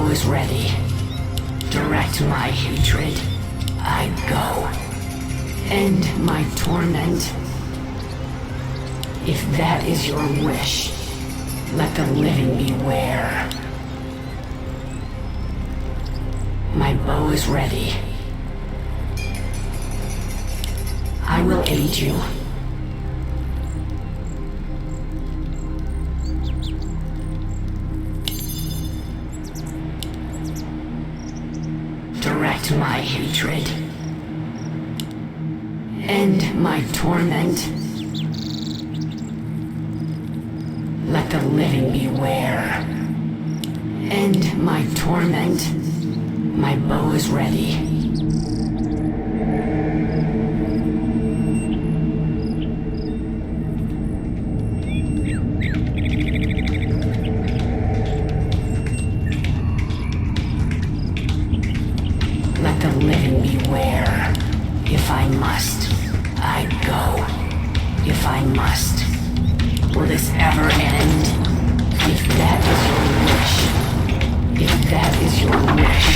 bow is ready. Direct my hatred. I go. End my torment. If that is your wish, let the living beware. My bow is ready. I will aid you. Direct my hatred. End my torment. Let the living beware. End my torment. My bow is ready. Let the living beware. If I must, I go. If I must. Will this ever end? If that is your wish. If that is your wish.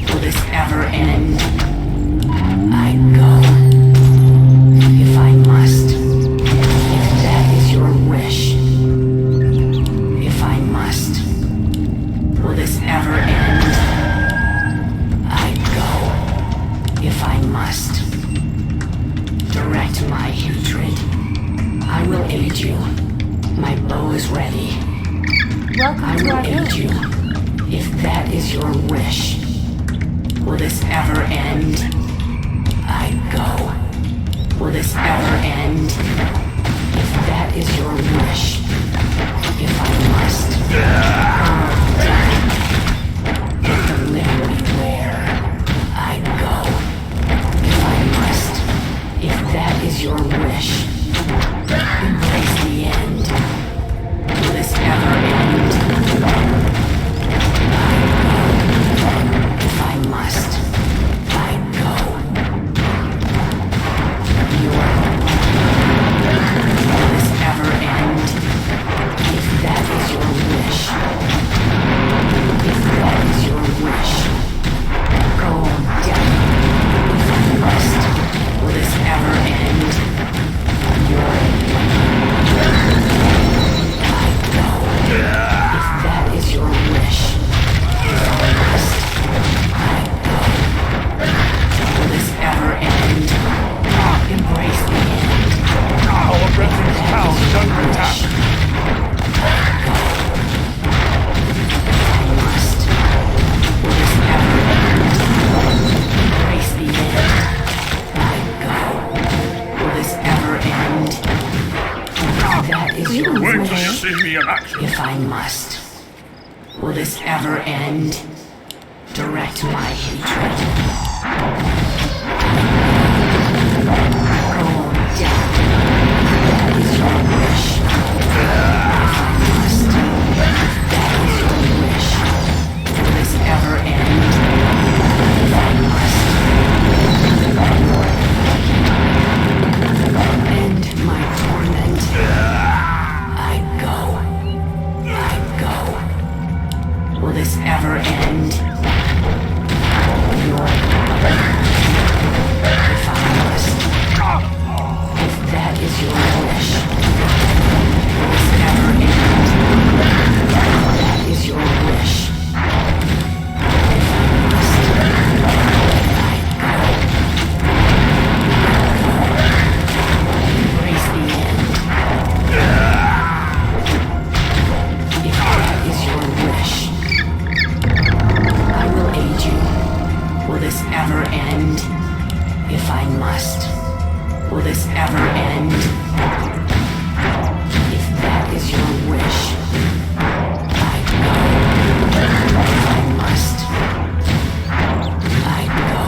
Will this ever end? I go. If I must. If that is your wish. If I must. Will this ever end? I go. If I must. Direct my hatred. I will aid you. My bow is ready. Welcome to our I will aid you. If that is your wish. Will this ever end? I go. Will this ever end? If that is your wish. If I must. Let the living beware. I go. If I must. If that is your wish. Embrace the end. Will this ever end? I go. If I must, I go. Will this ever end? If that is your wish. If that is your wish. Go down. If I must. Will this ever end? If that is your wish, if I must, I go. Will this ever end? Embrace the end. Our brethren's town is under attack. I go. If I must. Will this ever end? Embrace the end. I go. Will this ever end? That is your Wait till you wish. see me in action. If I must. Will this ever end? Direct my hatred. Go down. That is your wish. If I must. That is your wish. Will this ever end? If I must. End my torment. I go. I go. Will this ever end? If I must. If that is your wish. Will this ever end? That is your wish. If I must. I go. Embrace the end. If that is your wish, I will aid you. Will this ever end? If I must. Will this ever end? If that is your wish, I go. If I must. I go.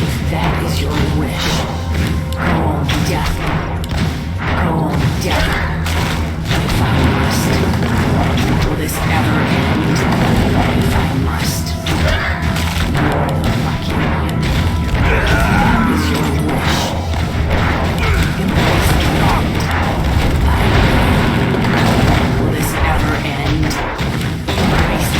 If that is your wish, go on death. Go on death. If I must. Will this ever end? If I must. You're the lucky one. If that is your wish. Embrace the end. I go. Will this ever end? Embrace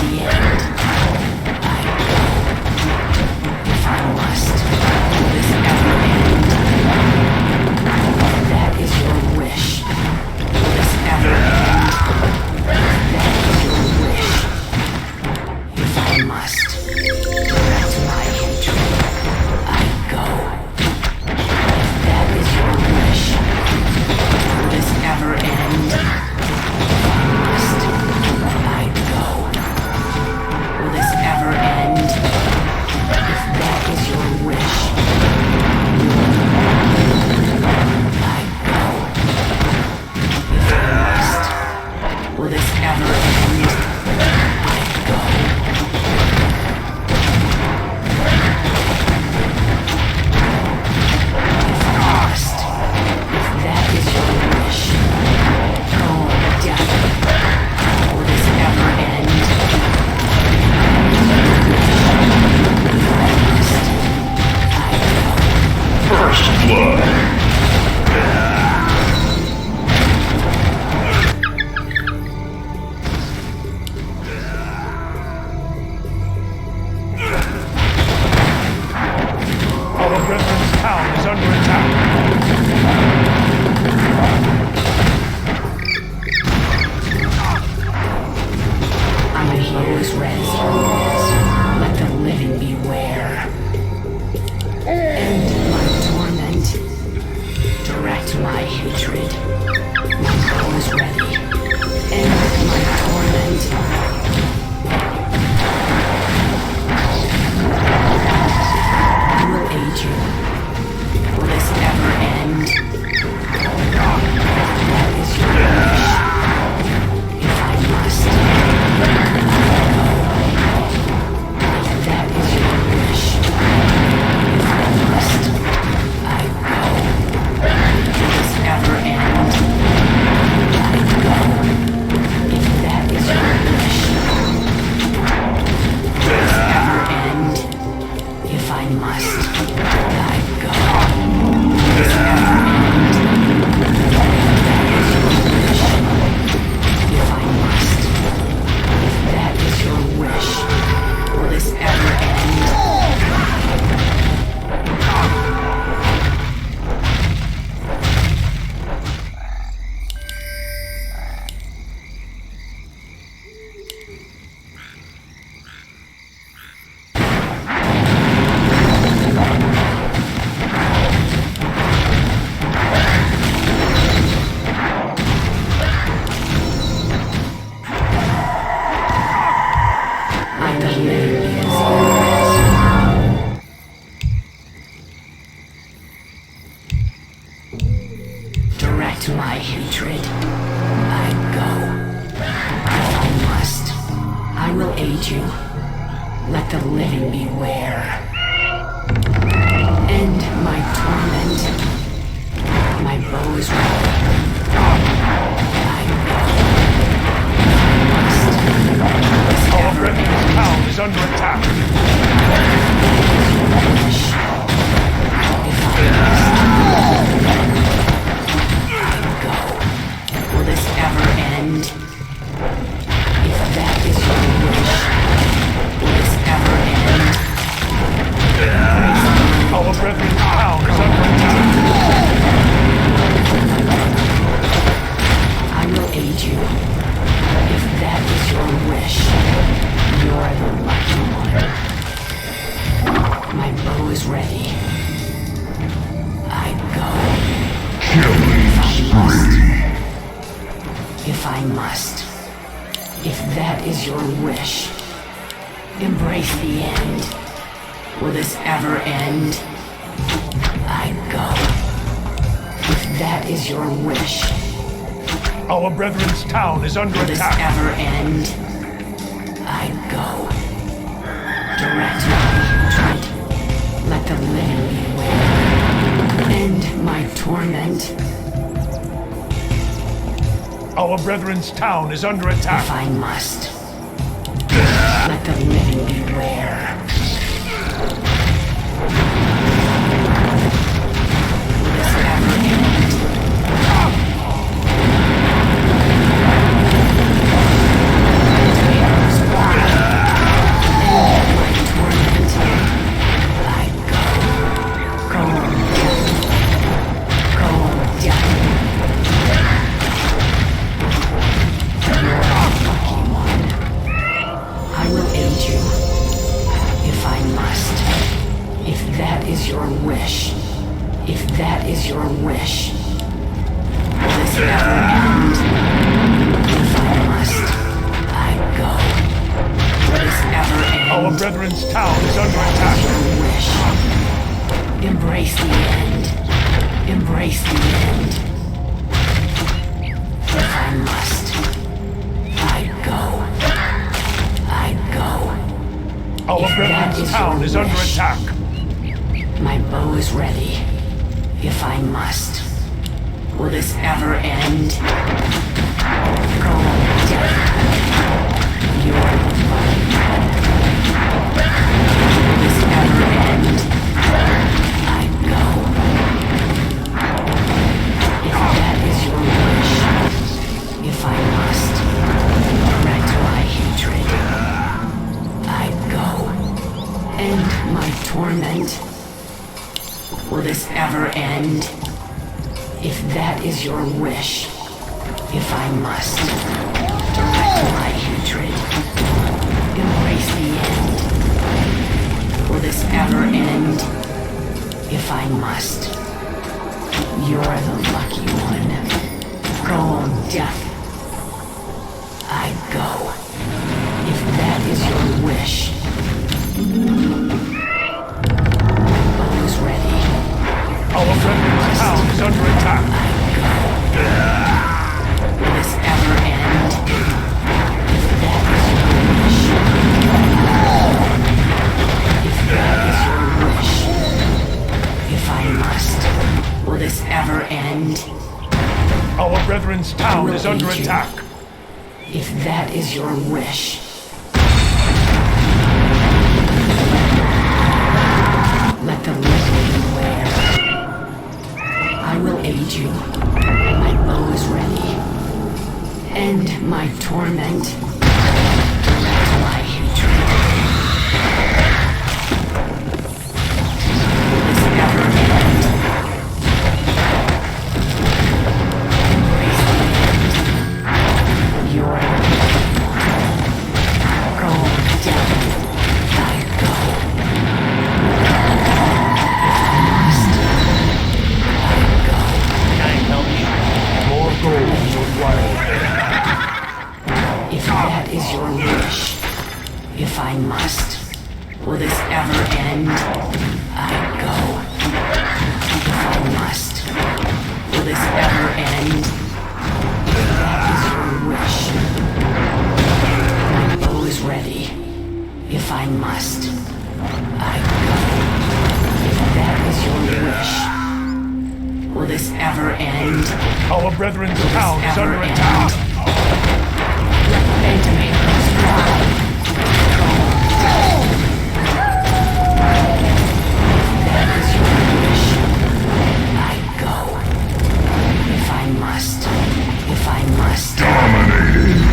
that is your will, let the living beware. End my torment. Direct my hatred. My bow is ready. End my torment. I will aid you. Will this ever end? That is your wish. If I must, I go. If that is your wish. If I must, I go. Will this ever end? I go. If that is your wish. Will this ever end? If I must, I go. Will this ever end? That is your wish. If I must, if that is your wish, will this ever end? Direct my hatred. I go. If I must, I will aid you. Let the living beware. End my torment. My bow is ready. I go. If I must. Our brethren's town is under attack. If I must. Will this ever end? If that is your wish, will this ever end? Our brethren's town is under attack. I will aid you. If that is your wish, you're the lucky one. My bow is ready. I go. If I must. If I must. If that is your wish, embrace the end. Will this ever end? I go. If that is your wish, Our brethren's town is under will this attack. ever end? I go. Direct my hatred. Let the living beware. End my torment. Our brethren's town is under If attack. I must, let the living beware. Will this ever end? Tears fly. End my torment. I go. Cold death. I will aid you, if I must. If that is your wish, if that is your wish, will this ever end? If I must, I go. Will this ever end? Our brethren's town is under attack. Your wish. Embrace the end. Embrace the end. If I must, I go. I go. Our If that brethren's is town your is under wish. attack. My bow is ready. If I must. Will this ever end? Cold death. You're the lucky one. Will this ever end? I go. If that is your wish. If I must. Direct my hatred. I go. End my torment. Will this ever end? If that is your wish, if I must, direct my hatred, embrace if I must. You're the lucky one. Go, death. I go. If that is your wish. Bows ready. Our brethren's town is under attack. Will this ever end? If that is your wish. If that is your wish. If I must. Will this ever end? Our brethren's town is under aid you. attack. If that is your wish. Let the living beware. I will aid you. My bow is ready. End my torment. Direct my hatred. Will this ever end? Embrace the end. You're go, death. I go. More gold is required. If that is your wish, if I must, will this ever end? I go. If I must, will this ever end? If that is your wish, my bow is ready. If I must, I go. If that is your wish, will this ever end? Our brethren's town is Ever under end? attack. Let the ventilators fly. That is your wish. I go. If I must. If I must. Dominating.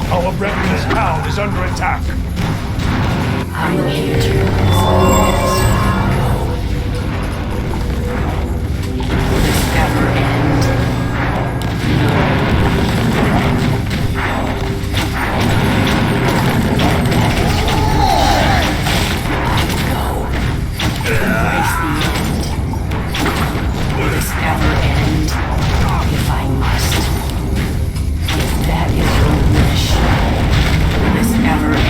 Our brethren's town is under attack. I will aid you. Go. Will this ever end? That is your wish. I go. Embrace the end. Will this ever end? If I must. If that is your wish. Will this ever end?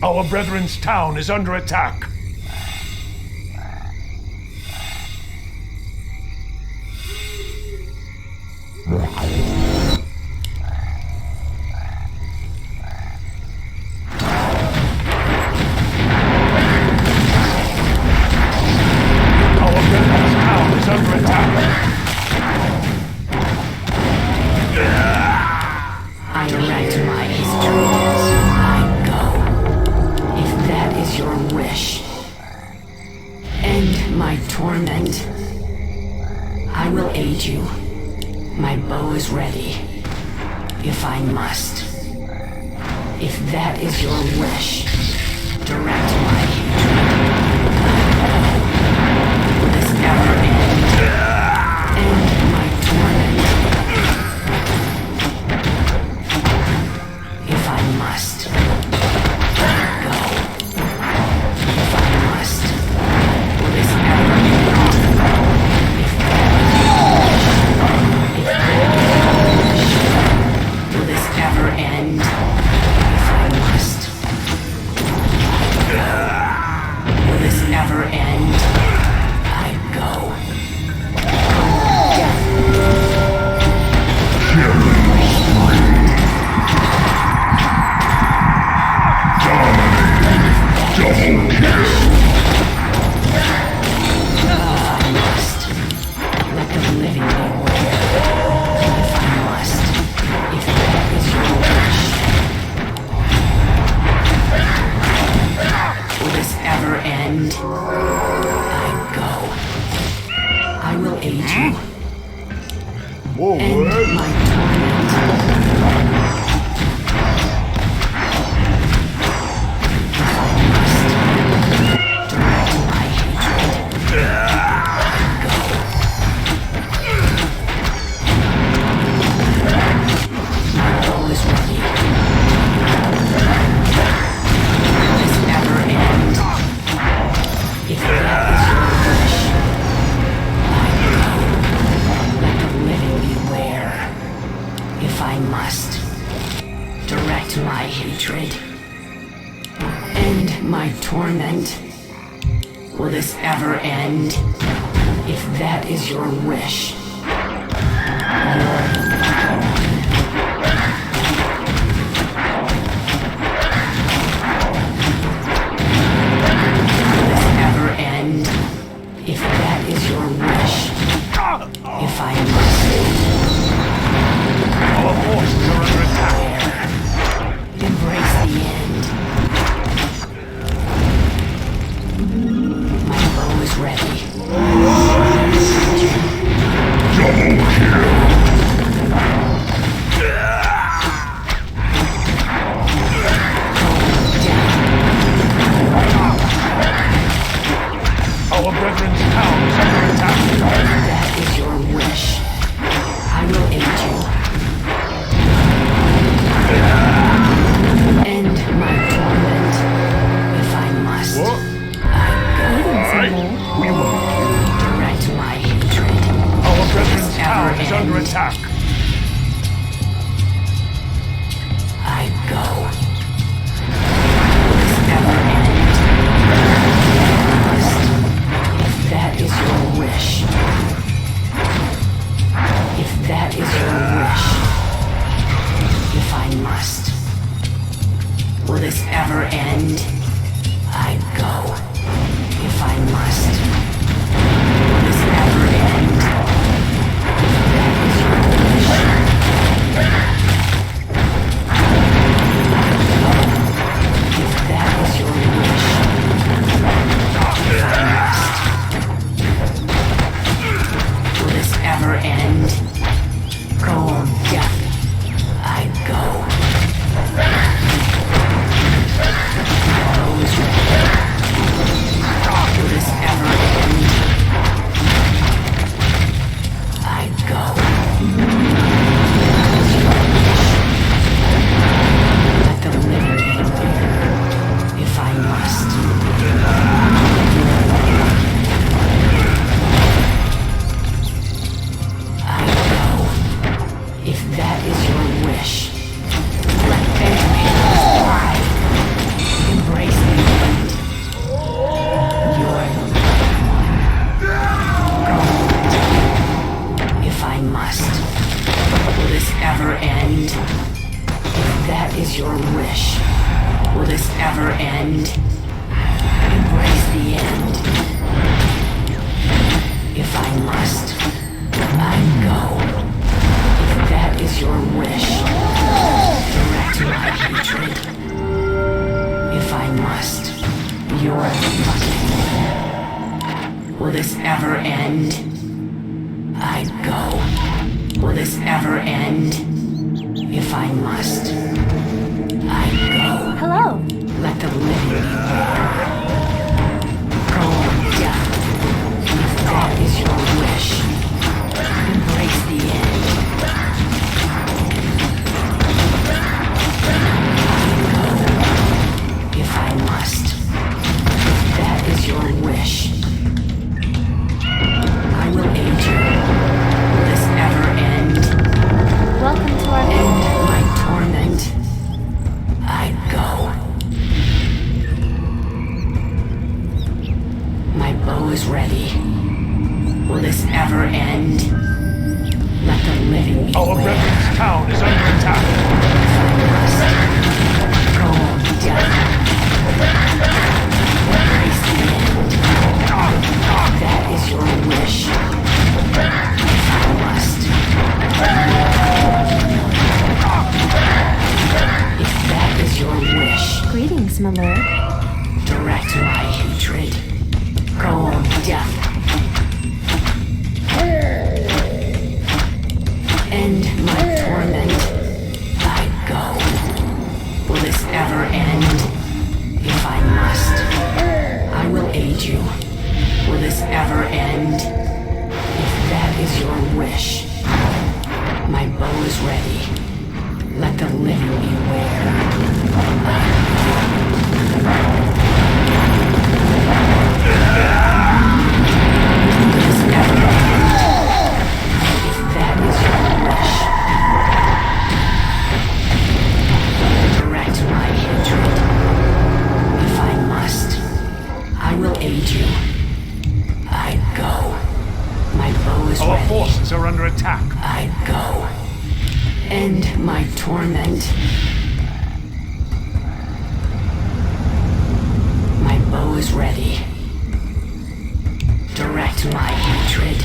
Our brethren's town is under attack. Our brethren's town is under attack. I erect my instruments. I go. If that is your wish. End my torment. I will aid you. My bow is ready. If I must. If that is your wish. Direct my hatred. Will this ever end? End my torment. If I must. Go. If I must. Will this ever end? If that is your wish. If that is your wish. Will this ever end? If I must. Will this ever end? I go. Death. Dominating. Double kill. I must. Let the living beware. If I must. If End my torment. Direct my hatred. My bow is ready. Will this ever end? If that is your wish, I go. Let the living beware. If I must, direct my hatred. End my torment. Will this ever end? If that is your wish. Will this ever end? If that is your wish. If I must. Our forces are under attack. Embrace the end. My bow is ready. Double kill. Our brethren's town is under attack. That is your wish. I will aid you. End my torment. If I must. What? We will direct my hatred. Our brethren's Never town is under end. attack. I go. Will this ever end? If that is your wish. If that is your wish. If I must. Will this ever end? I go. If I must. Will this ever end? If that is your wish. If that is your wish, if I must. Will this ever end? Go on, death. I go. Bow is ready. Will this ever end? I go. Let the living beware. If I must. I go. If that is your wish. Let enemies thrive. Embrace the end. You're the living one. Go. If I must. Will this ever end? If that is your wish. Will this ever end? Embrace the end. If I must, I go. If that is your wish, direct my hatred. If I must, you're fucking. Will this ever end? I go. Will this ever end? If I must, I go. Hello. Let the living beware. Go on, death. If that is your wish, embrace the end. Go. If I must. If that is your wish, I will aid you. Will this ever end? Welcome to our End my torment. I go. My bow is ready. Will this ever end? Let the living Our beware. brethren's town is under attack. Go on, death. Embrace the end. That is your wish. If I must. If that is your wish, greetings, my lord. direct my hatred. Go on, death. wish. My bow is ready. Let the living beware. This never ends. If that is your wish. Direct my hatred. If I must, I will aid you. I go. My bow is Our ready. forces are under attack. I go. End my torment. My bow is ready. Direct my hatred.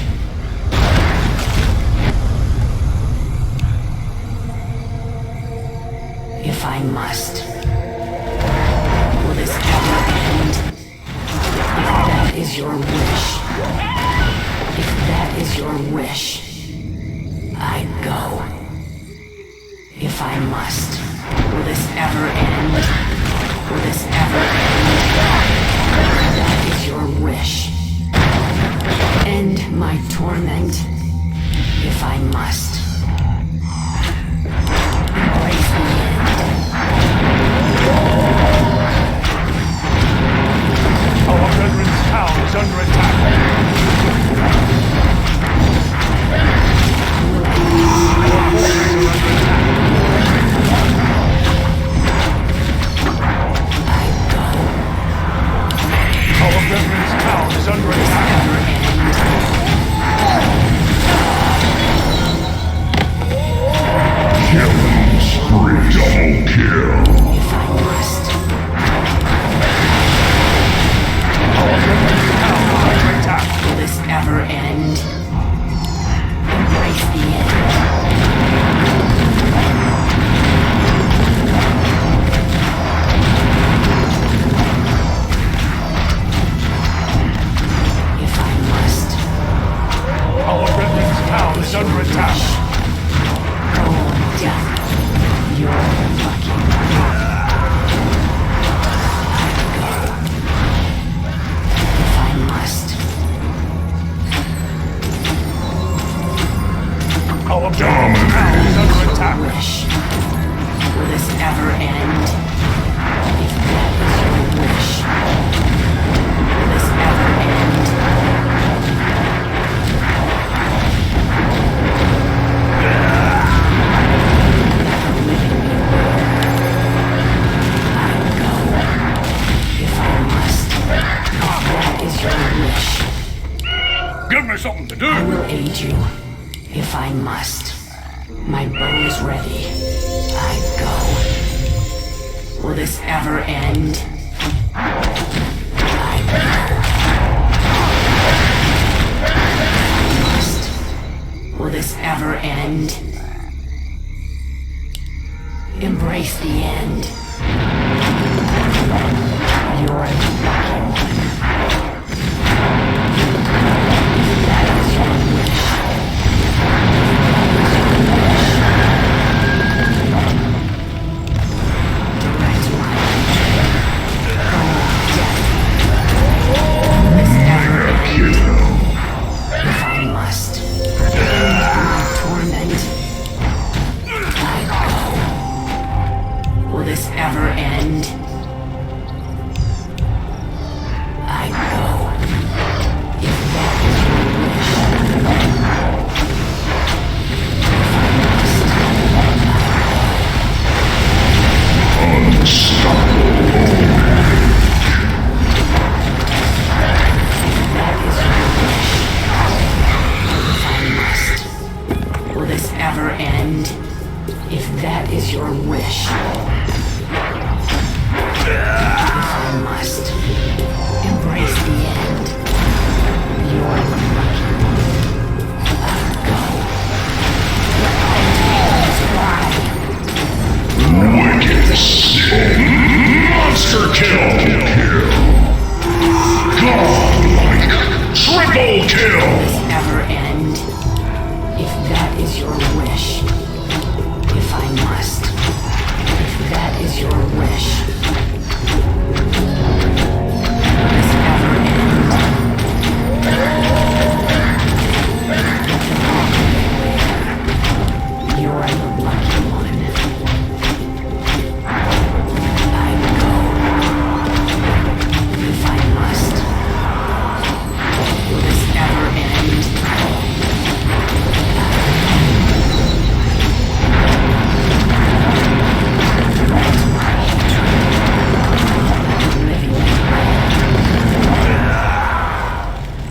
If I must. Will this ever end? If that is your wish. If that is your wish. I go. If I must. Will this ever end? Will this ever end? If that is your wish. End my torment. If I must. Embrace the end. Our brethren's town is under attack. Our brethren's town is under attack. Killing spree. Double kill. If I must. Our brethren's town is under attack. Will this ever end? Embrace the end. If I must. Our brethren's town is under attack. Oh, death. You're lucky. If I must. Our brethren's town is under attack. Wish. Will this ever end? If that is your wish. Will this ever end? Let the living beware. I go. If I must. If that is your wish. Give me something to I do. will aid you, if I must. My bow is ready. I go. Will this ever end? I go. I must. Will this ever end? Embrace the end. You're the lucky one. That is your wish. Direct my oh, death. This ever end. If I must. End my torment. I go. Will this ever end? I go. If that is your wish. That is your wish. If I must. Will this ever end? If that is your wish. If I must. Embrace the end. You're the lucky one. I go. Let all demons cry. Wicked sick. Monster kill. Godlike. Triple kill. This ever end? If that is your wish. If I must. If that is your wish.